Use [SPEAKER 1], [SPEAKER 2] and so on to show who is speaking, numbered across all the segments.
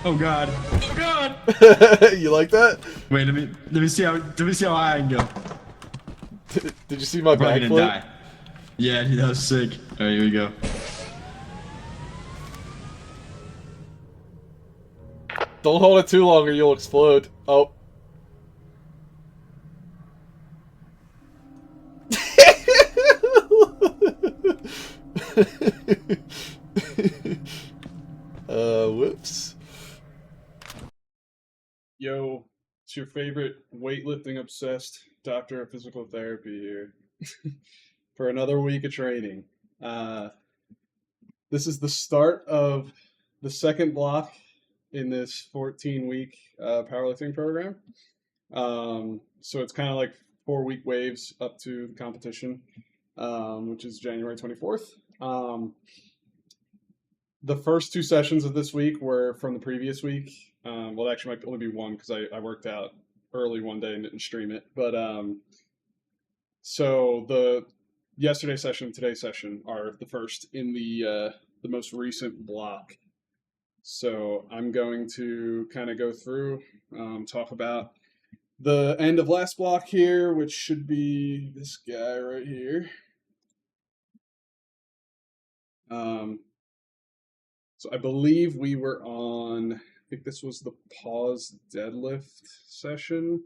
[SPEAKER 1] Oh god. Oh god.
[SPEAKER 2] You like that?
[SPEAKER 1] Wait, let me see how high I can go.
[SPEAKER 2] Did you see my
[SPEAKER 1] I'm probably gonna
[SPEAKER 2] backflip?
[SPEAKER 1] die. Yeah, dude, that was sick. Alright, here we go.
[SPEAKER 2] Don't hold it too long or you'll explode. Oh. Whoops. Yo, it's your favorite weightlifting obsessed doctor of physical therapy here for another week of training. Uh, this is the start of the second block in this 14-week powerlifting program. So it's kind of like 4-week waves up to the competition, which is January 24th. The first two sessions of this week were from the previous week. Well, it actually might only be one because I worked out early one day and didn't stream it. But so the yesterday session, today's session are the first in the most recent block. So I'm going to kind of go through, talk about the end of last block here, which should be this guy right here. So I believe we were on, I think this was the pause deadlift session.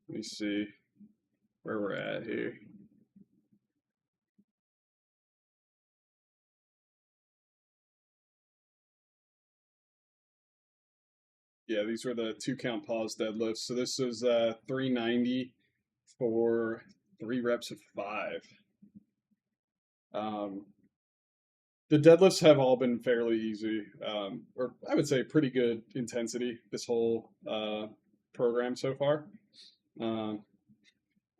[SPEAKER 2] Let me see where we're at here. Yeah, these were the 2-count pause deadlifts. So this is 390 for 3 reps of 5. The deadlifts have all been fairly easy, or I would say pretty good intensity this whole program so far.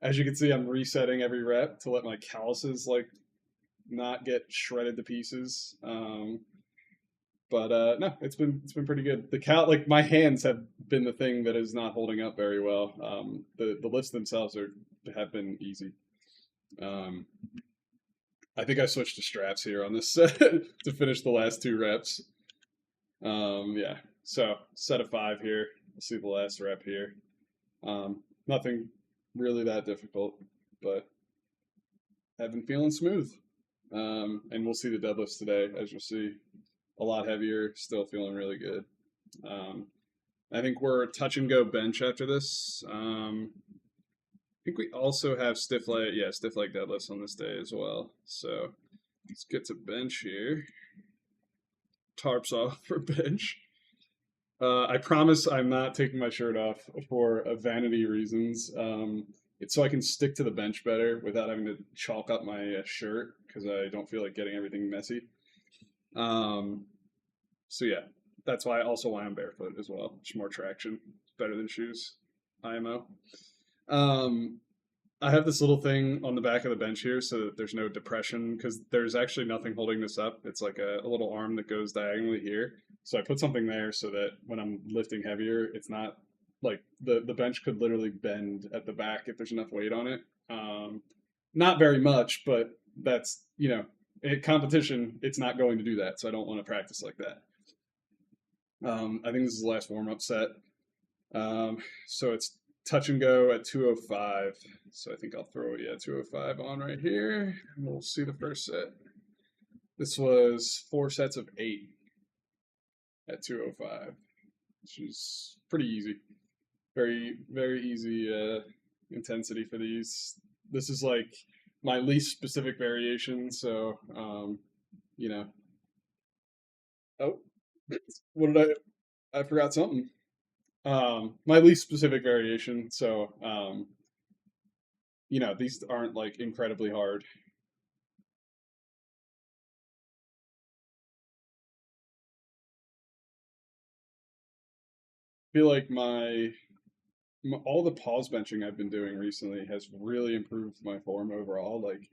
[SPEAKER 2] As you can see, I'm resetting every rep to let my calluses like not get shredded to pieces. But no, it's been pretty good. Like my hands have been the thing that is not holding up very well. The lifts themselves have been easy. I think I switched to straps here on this set to finish the last 2 reps. Yeah, so set of 5 here. We'll see the last rep here. Nothing really that difficult, but I've been feeling smooth. And we'll see the deadlifts today, as you'll see. A lot heavier, still feeling really good. I think we're touch and go bench after this. I think we also have stiff leg deadlifts on this day as well. So let's get to bench here. Tarps off for bench. I promise I'm not taking my shirt off for vanity reasons. It's so I can stick to the bench better without having to chalk up my shirt because I don't feel like getting everything messy. So yeah, that's why I'm barefoot as well. It's more traction. It's better than shoes. IMO. I have this little thing on the back of the bench here so that there's no depression because there's actually nothing holding this up. It's like a little arm that goes diagonally here. So I put something there so that when I'm lifting heavier, it's not like the bench could literally bend at the back if there's enough weight on it. Not very much, but that's, in competition, it's not going to do that. So I don't want to practice like that. I think this is the last warm-up set. So it's touch and go at 205. So I think I'll throw 205 on right here. And we'll see the first set. This was 4 sets of 8 at 205, which is pretty easy. Very, very easy intensity for these. This is like my least specific variation. So, Oh, what did I forgot something. My least specific variation. So, these aren't like incredibly hard. I feel like all the pause benching I've been doing recently has really improved my form overall. Like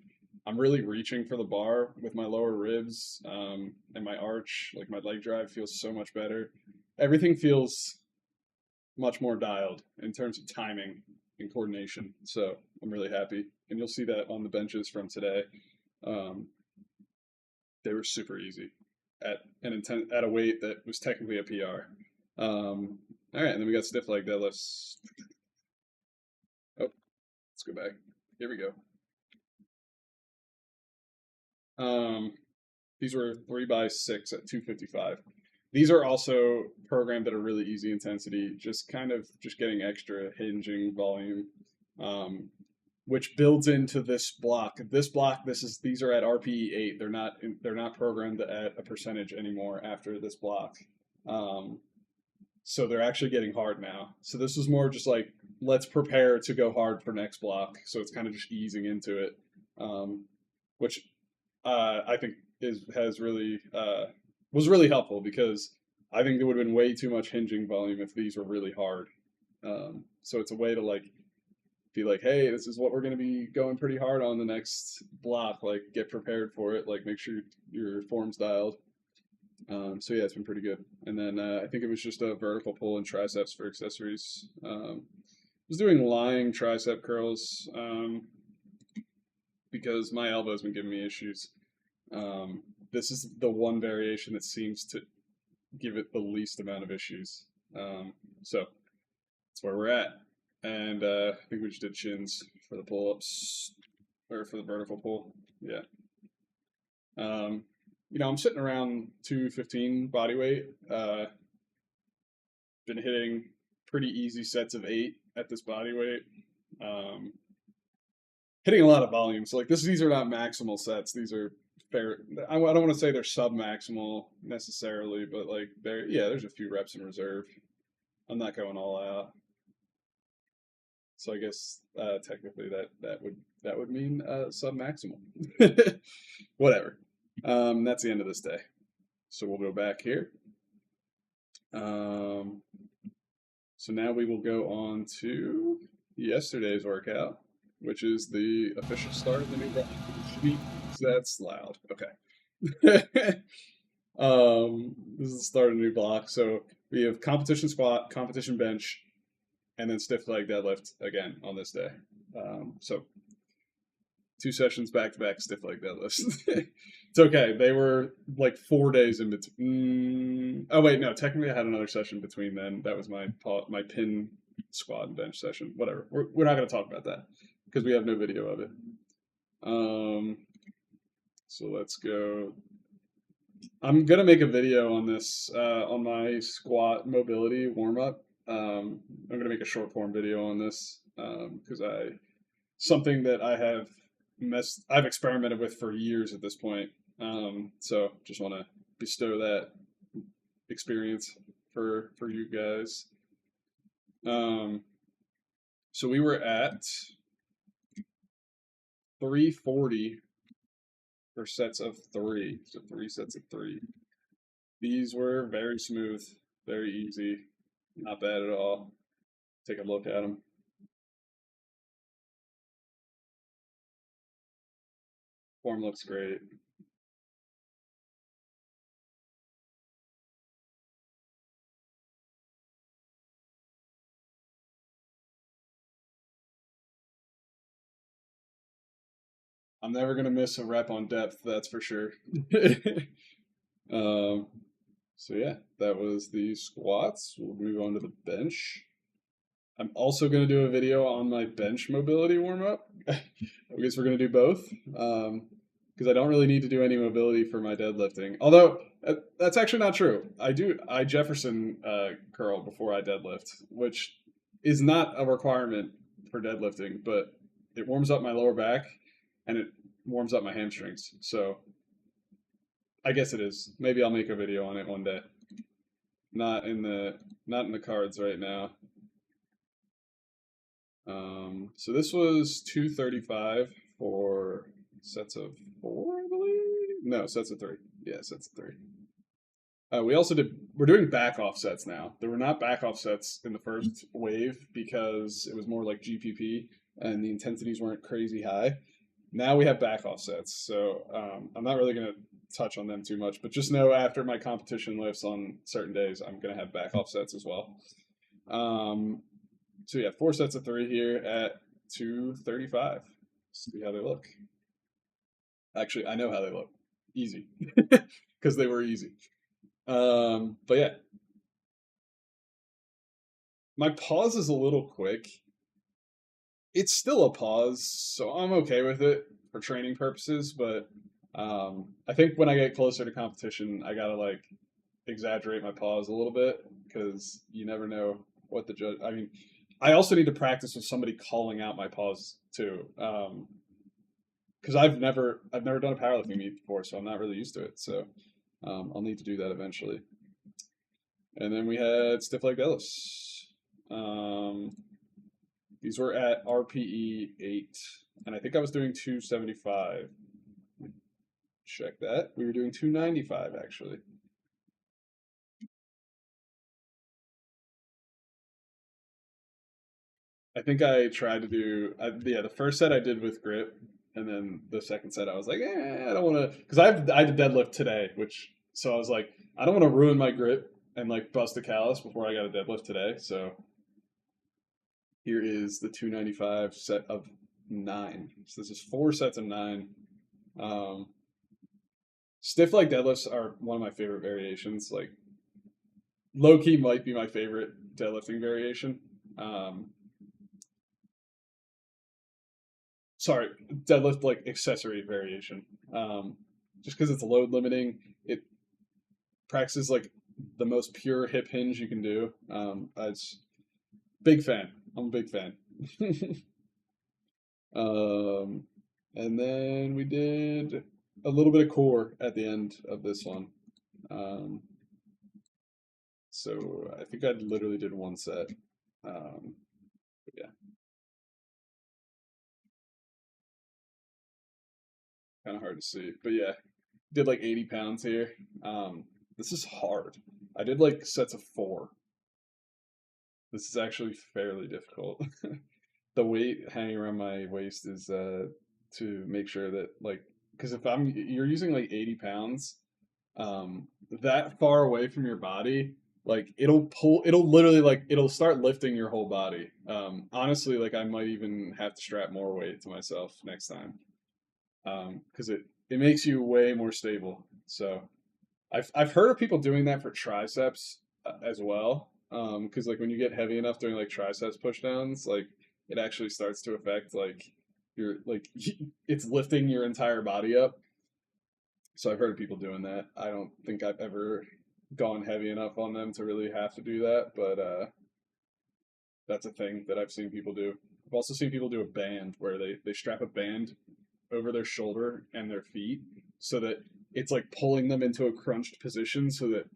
[SPEAKER 2] I'm really reaching for the bar with my lower ribs, and my arch. Like my leg drive feels so much better. Everything feels much more dialed in terms of timing and coordination. So I'm really happy, and you'll see that on the benches from today. They were super easy at a weight that was technically a PR. All right, and then we got stiff leg deadlifts. Oh, let's go back. Here we go. These were 3x6 at 255. These are also programmed at a really easy intensity, just getting extra hinging volume, which builds into this block. These are at RPE 8. They're not programmed at a percentage anymore after this block. So they're actually getting hard now. So this was more just like, let's prepare to go hard for next block. So it's kind of just easing into it, which I think was really helpful, because I think there would have been way too much hinging volume if these were really hard. So it's a way to like be like, hey, this is what we're going to be going pretty hard on the next block. Like, get prepared for it. Like, make sure your form's dialed. So yeah, it's been pretty good. And then I think it was just a vertical pull and triceps for accessories. I was doing lying tricep curls because my elbow's been giving me issues. This is the one variation that seems to give it the least amount of issues. So that's where we're at. And I think we just did chins for the pull-ups, or for the vertical pull. Yeah. I'm sitting around 215 body weight. Been hitting pretty easy sets of 8 at this body weight. Hitting a lot of volume. So like these are not maximal sets. These are fair. I don't want to say they're sub-maximal necessarily, but like there's a few reps in reserve. I'm not going all out. So I guess technically that would mean sub-maximal. Whatever. That's the end of this day. So we'll go back here. So now we will go on to yesterday's workout, which is the official start of the new block. That's loud. Okay. This is the start of the new block. So we have competition squat, competition bench, and then stiff leg deadlift again on this day. So 2 sessions back to back stiff leg deadlifts. It's okay. They were like 4 days in between. Oh wait, no. Technically, I had another session between then. That was my pin squat and bench session. Whatever. We're not going to talk about that because we have no video of it. So let's go. I'm gonna make a video on this on my squat mobility warm up. I'm gonna make a short form video on this because something that I've experimented with for years at this point. So just want to bestow that experience for you guys. So we were at 340 for sets of 3. So 3 sets of 3. These were very smooth, very easy, not bad at all. Take a look at them. Form looks great. I'm never gonna miss a rep on depth, that's for sure. So yeah, that was the squats. We'll move on to the bench. I'm also going to do a video on my bench mobility warm up. I guess we're going to do both because I don't really need to do any mobility for my deadlifting. Although that's actually not true. I Jefferson curl before I deadlift, which is not a requirement for deadlifting, but it warms up my lower back and it warms up my hamstrings. So I guess it is. Maybe I'll make a video on it one day. Not in the cards right now. So this was 235 for sets of 4, I believe. No, sets of 3. Yeah, sets of 3. We're doing back offsets now. There were not back offsets in the first wave because it was more like GPP and the intensities weren't crazy high. Now we have back offsets, so I'm not really going to touch on them too much, but just know after my competition lifts on certain days, I'm going to have back offsets as well. So yeah, 4 sets of 3 here at 235. See how they look. Actually, I know how they look. Easy, because they were easy. But yeah, My pause is a little quick. It's still a pause, so I'm okay with it for training purposes. But I think when I get closer to competition, I gotta like exaggerate my pause a little bit because you never know what the judge. I mean, I also need to practice with somebody calling out my pause too, because I've never done a powerlifting meet before, so I'm not really used to it. So I'll need to do that eventually. And then we had stiff leg deadlifts. These were at RPE 8, and I think I was doing 275. Check that. We were doing 295 actually. I think I tried to do, yeah, the first set I did with grip, and then the second set I was like, I don't want to, because I did deadlift today, so I was like, I don't want to ruin my grip and like bust a callus before I got a deadlift today. So here is the 295 set of 9. So this is 4 sets of 9. Um, Stiff leg deadlifts are one of my favorite variations. Like low key might be my favorite deadlifting variation. Um, Sorry, deadlift like accessory variation. Just because it's load limiting, it practices like the most pure hip hinge you can do. It's big fan. I'm a big fan. um, and then we did a little bit of core at the end of this one. Um, so I think I literally did one set. But yeah, kind of hard to see. But yeah, did like 80 pounds here. This is hard. I did like sets of 4. This is actually fairly difficult. The weight hanging around my waist is to make sure that like because if you're using like 80 pounds that far away from your body, like it'll literally like it'll start lifting your whole body. Honestly, like I might even have to strap more weight to myself next time because it makes you way more stable. So I've heard of people doing that for triceps as well. Because like when you get heavy enough doing like triceps pushdowns, like it actually starts to affect like your like it's lifting your entire body up. So I've heard of people doing that. I don't think I've ever gone heavy enough on them to really have to do that, but that's a thing that I've seen people do. I've also seen people do a band where they strap a band over their shoulder and their feet so that it's like pulling them into a crunched position so that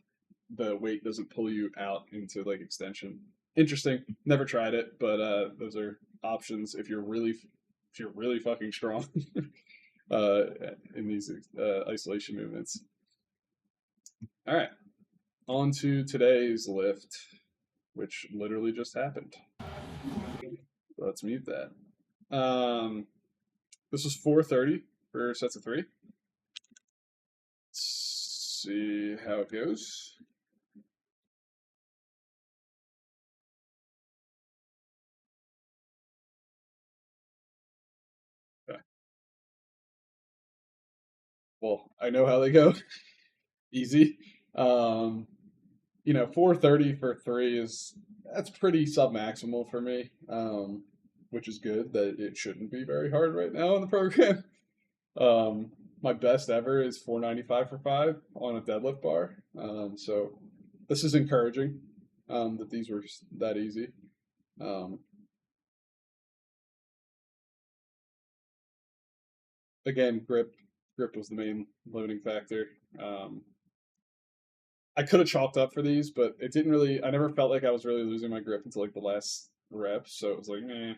[SPEAKER 2] the weight doesn't pull you out into like extension. Interesting. Never tried it, but those are options if you're really fucking strong uh, in these isolation movements. All right, on to today's lift, which literally just happened. Let's mute that. This was 430 for sets of 3. Let's see how it goes. Okay. Well, I know how they go. Easy. Um, 430 for 3 that's pretty submaximal for me, which is good that it shouldn't be very hard right now in the program. My best ever is 495 for 5 on a deadlift bar. So this is encouraging that these were that easy. Um, Again, grip was the main limiting factor. I could have chalked up for these, but it didn't really. I never felt like I was really losing my grip until like the last rep, so it was like, I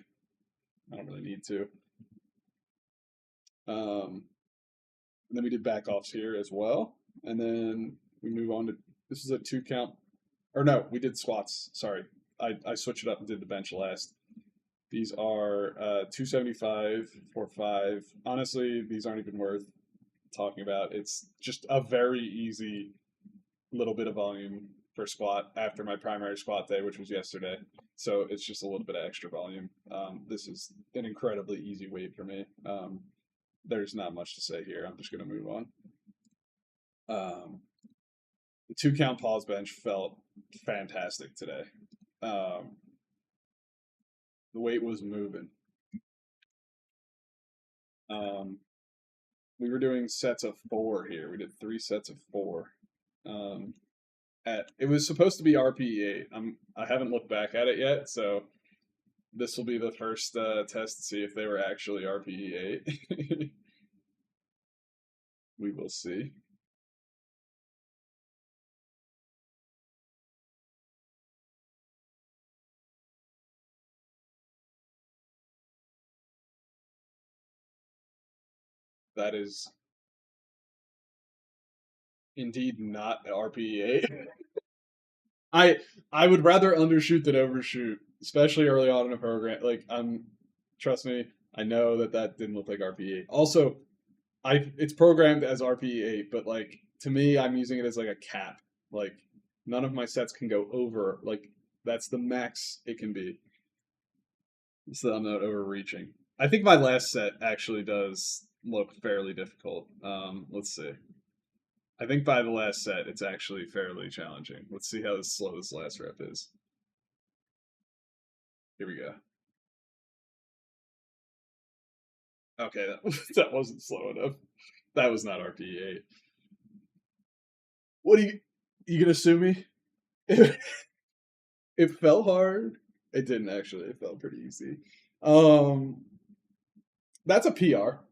[SPEAKER 2] don't really need to. And then we did back offs here as well, and then we move on to this is a 2 count, or no, we did squats. Sorry, I switched it up and did the bench last. These are 275 for 5. Honestly, these aren't even worth talking about. It's just a very easy little bit of volume for squat after my primary squat day, which was yesterday. So it's just a little bit of extra volume. This is an incredibly easy weight for me. There's not much to say here. I'm just going to move on. The 2 count pause bench felt fantastic today. The weight was moving. Um, we were doing sets of 4 here. We did 3 sets of 4. Um, it was supposed to be RPE 8. I haven't looked back at it yet, so this will be the first test to see if they were actually RPE 8. We will see. That is indeed not RPE 8. I I would rather undershoot than overshoot, especially early on in a program. Like trust me, I know that didn't look like RPE 8. Also, it's programmed as RPE 8, but like to me, I'm using it as like a cap. Like none of my sets can go over. Like that's the max it can be, so I'm not overreaching. I think my last set actually does look fairly difficult. Let's see. I think by the last set, it's actually fairly challenging. Let's see how slow this last rep is. Here we go. Okay, that wasn't slow enough. That was not RPE 8. What are you gonna sue me? It fell hard. It didn't actually. It felt pretty easy. Um, that's a PR.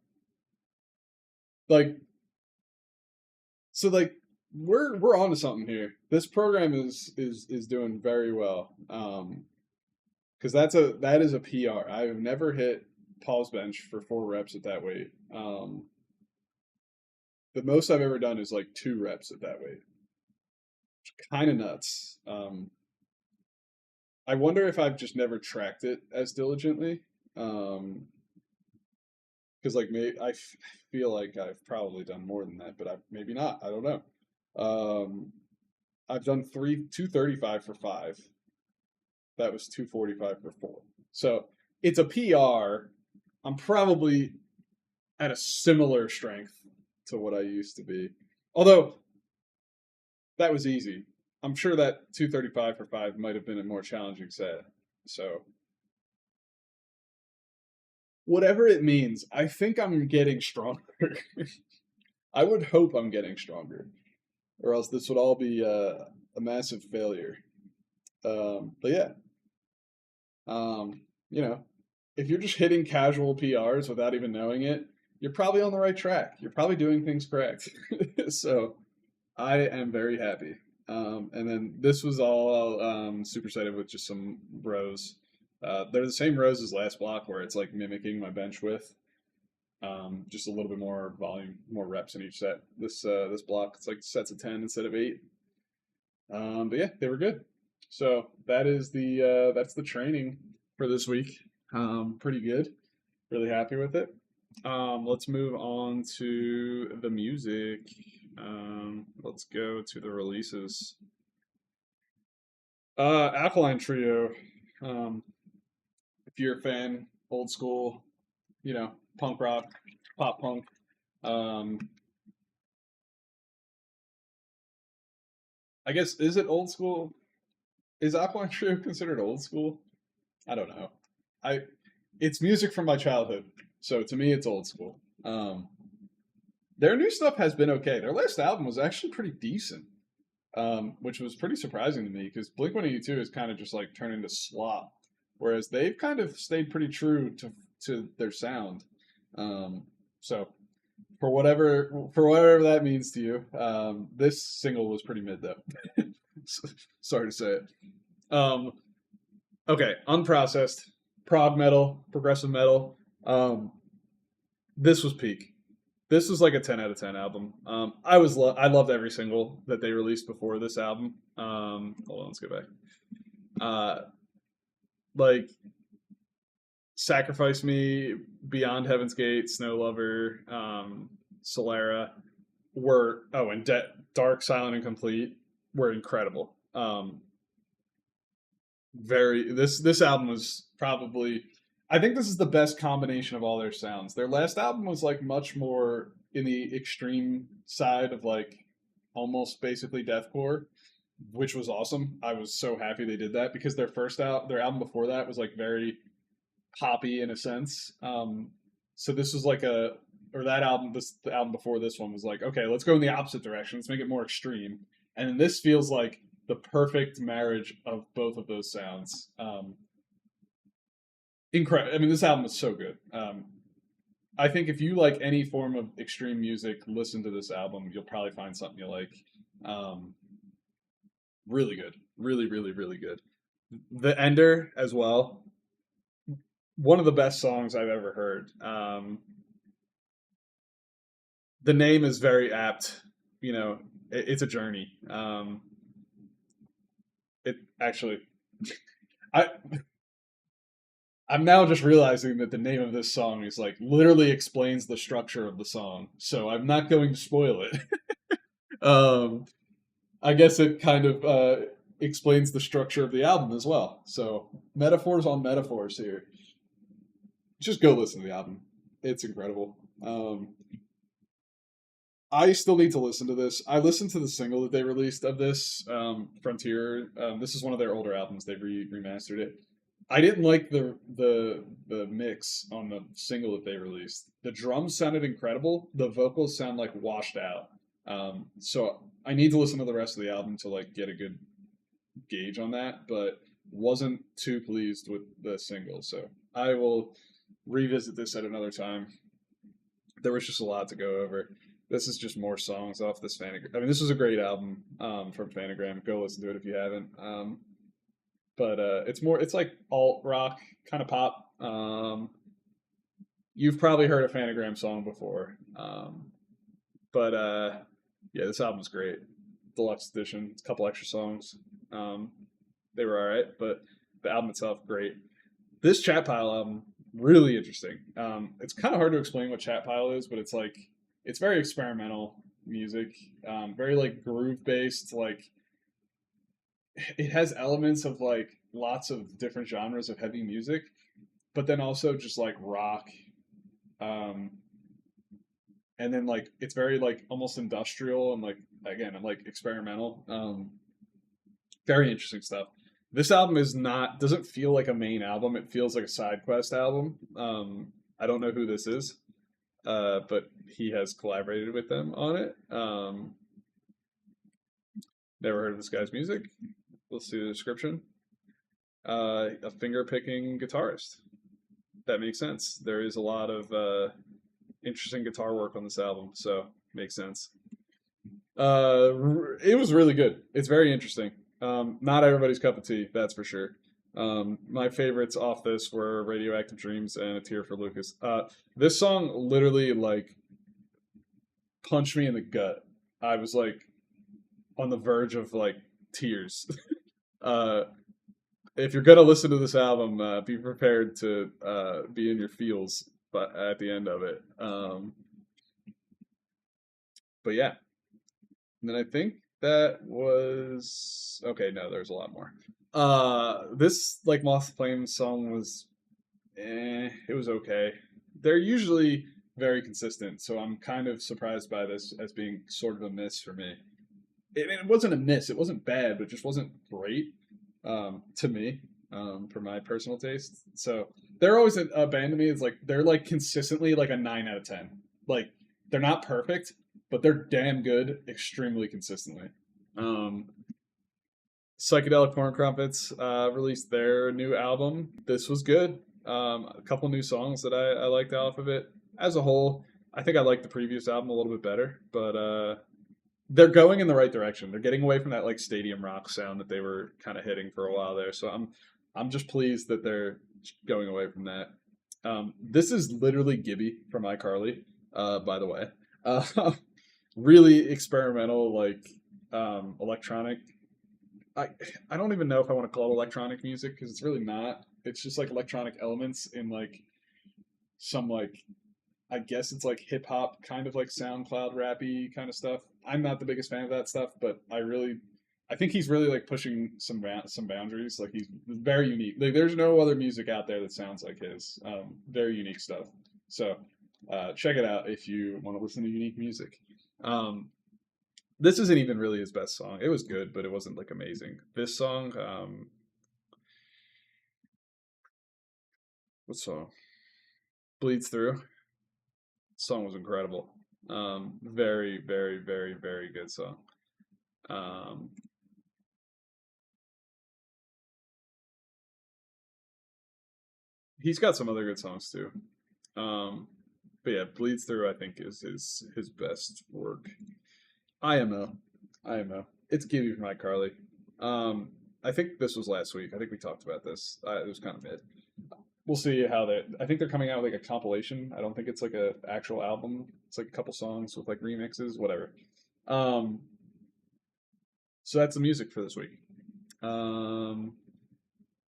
[SPEAKER 2] Like so, like we're onto something here. This program is doing very well. Because that is a PR. I have never hit pause bench for 4 reps at that weight. The most I've ever done is like 2 reps at that weight. Kind of nuts. I wonder if I've just never tracked it as diligently. Because like feel like I've probably done more than that, but maybe not. I don't know. I've done 235 for 5. That was 245 for 4. So it's a PR. I'm probably at a similar strength to what I used to be. Although that was easy. I'm sure that 235 for 5 might have been a more challenging set. So whatever it means, I think I'm getting stronger. I would hope I'm getting stronger, or else this would all be a massive failure. But yeah, you know, if you're just hitting casual PRs without even knowing it, you're probably on the right track. You're probably doing things correct. So I am very happy. And then this was all supersetted with just some rows. They're the same rows as last block where it's like mimicking my bench width. Just a little bit more volume, more reps in each set. This block, it's like sets of 10 instead of 8. But yeah, they were good. So that's the training for this week. Pretty good. Really happy with it. Let's move on to the music. Let's go to the releases. Alkaline Trio. If you're a fan, old school, punk rock, pop punk. Um, I guess is it old school? Is Alkaline Trio considered old school? I don't know. I it's music from my childhood, so to me it's old school. Their new stuff has been okay. Their last album was actually pretty decent, which was pretty surprising to me because Blink-182 is kind of just like turned into slop, whereas they've kind of stayed pretty true to their sound. So for whatever that means to you, this single was pretty mid though. Sorry to say it. Okay, unprocessed prog metal, progressive metal. This was peak. This was like a 10 out of 10 album. I loved every single that they released before this album. Hold on, let's go back. Like Sacrifice Me, Beyond Heaven's Gate, Snow Lover, Solera and Dark, Silent, and Complete were incredible. This album was probably, I think this is the best combination of all their sounds. Their last album was like much more in the extreme side of like almost basically deathcore, which was awesome. I was so happy they did that because their album before that was like very poppy in a sense. So this was like or that album, the album before this one was like, okay, let's go in the opposite direction. Let's make it more extreme. And then this feels like the perfect marriage of both of those sounds. Incredible. I mean, this album is so good. I think if you like any form of extreme music, listen to this album. You'll probably find something you like. Um, really good. Really, really, really good. The Ender as well. One of the best songs I've ever heard. The name is very apt. You know, it's a journey. It actually, I I'm now just realizing that the name of this song is like literally explains the structure of the song. So I'm not going to spoil it. um, I guess it kind of explains the structure of the album as well. So metaphors on metaphors here. Just go listen to the album. It's incredible. I still need to listen to this. I listened to the single that they released of this, Frontier. This is one of their older albums. They've remastered it. I didn't like the mix on the single that they released. The drums sounded incredible. The vocals sound like washed out. So I need to listen to the rest of the album to like get a good gauge on that. But wasn't too pleased with the single. So I will revisit this at another time. There was just a lot to go over. This is just more songs off this Fanagram. I mean, this was a great album from Fanagram. Go listen to it if you haven't. But it's like alt rock kind of pop. You've probably heard a Fanagram song before. But yeah, this album's great. Deluxe edition, a couple extra songs. They were all right, but the album itself great. This Chat Pile album really interesting. It's kind of hard to explain what Chat Pile is, but it's very experimental music, very like groove based. Like it has elements of like lots of different genres of heavy music, but then also just like rock, um, and then like it's very like almost industrial and like again like experimental. Very interesting stuff. This album is not doesn't feel like a main album. It feels like a side quest album. I don't know who this is, but he has collaborated with them on it. Never heard of this guy's music. Let's see the description. A finger picking guitarist. That makes sense. There is a lot of interesting guitar work on this album, so makes sense. It was really good. It's very interesting. Not everybody's cup of tea, that's for sure. My favorites off this were Radioactive Dreams and A Tear for Lucas. This song literally like punched me in the gut. I was like on the verge of like tears. uh, if you're gonna listen to this album, be prepared to be in your feels, but at the end of it. But yeah, and then I think that was okay. No, there's a lot more. This like Moth Flame song was, it was okay. They're usually very consistent, so I'm kind of surprised by this as being sort of a miss for me. It wasn't a miss. It wasn't bad, but it just wasn't great to me for my personal taste. So they're always a band to me. It's like they're like consistently like a 9 out of 10. Like they're not perfect, but they're damn good extremely consistently. Um, Psychedelic Corn Crumpets released their new album. This was good. A couple new songs that I liked off of it. As a whole, I think I liked the previous album a little bit better, but they're going in the right direction. They're getting away from that like stadium rock sound that they were kind of hitting for a while there. So I'm just pleased that they're going away from that. This is literally Gibby from iCarly, by the way. Really experimental, like electronic. I I don't even know if I want to call it electronic music because it's really not. It's just like electronic elements in like some like I guess it's like hip hop kind of like SoundCloud rappy kind of stuff. I'm not the biggest fan of that stuff, but I think he's really like pushing some boundaries. Like he's very unique. Like there's no other music out there that sounds like his. Very unique stuff. So check it out if you want to listen to unique music. Um, this isn't even really his best song. It was good, but it wasn't like amazing. This song, What song? Bleeds Through. Song was incredible. Very, very, very, very good song. Um, he's got some other good songs too. But yeah, Bleeds Through I think is his best work. IMO. IMO. It's Give You from iCarly. I think this was last week. I think we talked about this. It was kind of mid. We'll see how that. I think they're coming out with like a compilation. I don't think it's like a actual album. It's like a couple songs with like remixes, whatever. Um, so that's the music for this week. Um,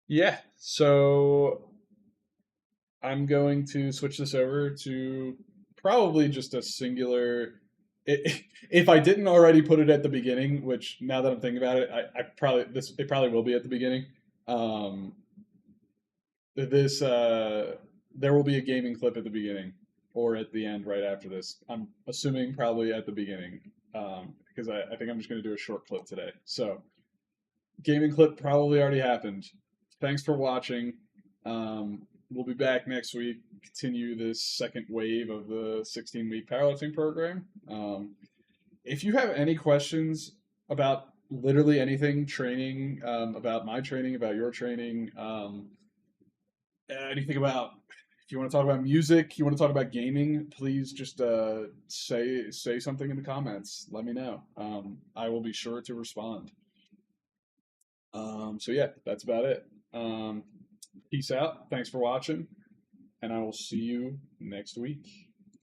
[SPEAKER 2] yeah. So I'm going to switch this over to probably just a singular. If I didn't already put it at the beginning, which now that I'm thinking about it, I probably it probably will be at the beginning. Um, this there will be a gaming clip at the beginning or at the end right after this. I'm assuming probably at the beginning because I think I'm just going to do a short clip today. So gaming clip probably already happened. Thanks for watching. We'll be back next week, continue this second wave of the 16-week powerlifting program. If you have any questions about literally anything, training, about my training, about your training, anything about, if you want to talk about music, you want to talk about gaming, please just say something in the comments. Let me know. I will be sure to respond. So yeah, that's about it. Peace out. Thanks for watching, and I will see you next week.